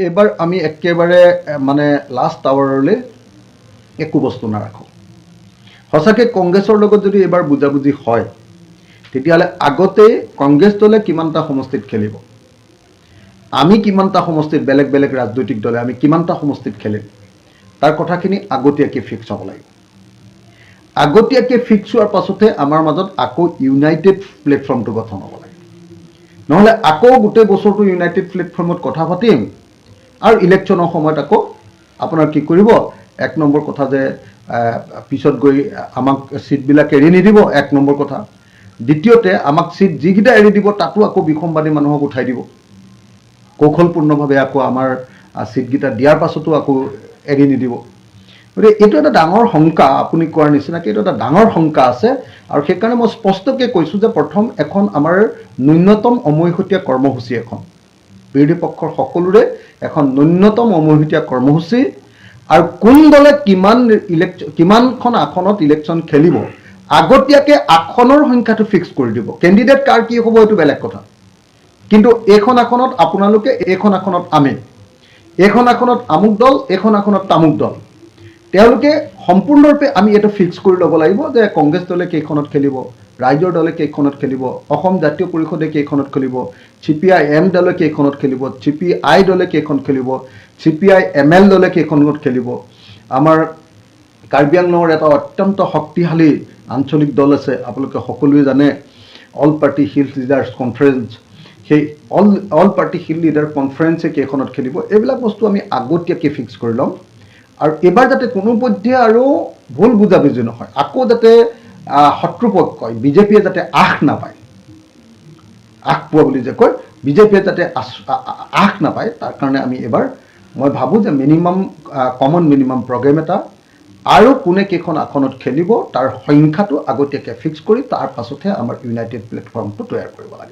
এবাৰ আমি একেবাৰে মানে লাষ্ট আৱাৰলৈ একো বস্তু নাৰাখোঁ। সঁচাকৈ কংগ্ৰেছৰ লগত যদি এবাৰ বুজাবুজি হয় তেতিয়াহ'লে আগতেই কংগ্ৰেছ দলে কিমানটা সমষ্টিত খেলিব, আমি কিমানটা সমষ্টিত, বেলেগ বেলেগ ৰাজনৈতিক দলে আমি কিমানটা সমষ্টিত খেলিম, তাৰ কথাখিনি আগতীয়াকৈ ফিক্স হ'ব লাগিব। আগতীয়াকৈ ফিক্স হোৱাৰ পাছতহে আমাৰ মাজত আকৌ ইউনাইটেড প্লেটফৰ্মটো গঠন হ'ব লাগে। নহ'লে আকৌ গোটেই বছৰটো ইউনাইটেড প্লেটফৰ্মত কথা পাতিম আৰু ইলেকশ্যনৰ সময়ত আকৌ আপোনাৰ কি কৰিব, এক নম্বৰ কথা যে পিছত গৈ আমাক ছিটবিলাক এৰি নিদিব, এক নম্বৰ কথা। দ্বিতীয়তে আমাক ছিট যিকেইটা এৰি দিব তাতো আকৌ বিসম্বাদী মানুহক উঠাই দিব, কৌশলপূৰ্ণভাৱে আকৌ আমাৰ ছিটকেইটা দিয়াৰ পাছতো আকৌ এৰি নিদিব। গতিকে এইটো এটা ডাঙৰ শংকা, আপুনি কোৱাৰ নিচিনাকৈ এইটো এটা ডাঙৰ শংকা আছে। আৰু সেইকাৰণে মই স্পষ্টকৈ কৈছোঁ যে প্ৰথম এখন আমাৰ ন্যূনতম অমৈহতীয়া কৰ্মসূচী এখন, বিৰোধী পক্ষৰ সকলোৰে এখন ন্যূনতম অমৈহতীয়া কৰ্মসূচী, আৰু কোন দলে কিমানখন আসনত ইলেকশ্যন খেলিব আগতীয়াকৈ আসনৰ সংখ্যাটো ফিক্স কৰি দিব। কেণ্ডিডেট কাৰ কি হ'ব এইটো বেলেগ কথা, কিন্তু এইখন আসনত আপোনালোকে, এইখন আসনত আমি, এইখন আসনত আমুক দল, এইখন আসনত তামুক দল, তেওঁলোকে সম্পূৰ্ণৰূপে আমি এইটো ফিক্স কৰি ল'ব লাগিব যে কংগ্ৰেছ দলে কেইখনত খেলিব, ৰাইজৰ দলে কেইখনত খেলিব, অসম জাতীয় পৰিষদে কেইখনত খেলিব, CPI-M দলে কেইখনত খেলিব, CPI দলে কেইখন খেলিব, CPI-ML দলে কেইখনত খেলিব। আমাৰ কাৰ্বি আংলঙৰ এটা অত্যন্ত শক্তিশালী আঞ্চলিক দল আছে, আপোনালোকে সকলোৱে জানে, all party hill leaders conference, সেই অল পাৰ্টি হিল লিডাৰ কনফাৰেন্সে কেইখনত খেলিব, এইবিলাক বস্তু আমি আগতীয়াকৈ ফিক্স কৰি ল'ম। আৰু এইবাৰ যাতে কোনোপধ্যে আৰু ভুল বুজাবুজি নহয়, আকৌ যাতে শত্ৰুপক্ষই বিজেপিয়ে যাতে আশ নাপায়, আশ পোৱা বুলি যে কয়, বিজেপিয়ে যাতে আশ নাপায়, তাৰ কাৰণে আমি এবাৰ মই ভাবোঁ যে কমন মিনিমাম প্ৰগ্ৰেম এটা আৰু কোনে কেইখন আসনত খেলিব তাৰ সংখ্যাটো আগতীয়াকৈ ফিক্স কৰি তাৰ পাছতহে আমাৰ ইউনাইটেড প্লেটফৰ্মটো তৈয়াৰ কৰিব লাগে।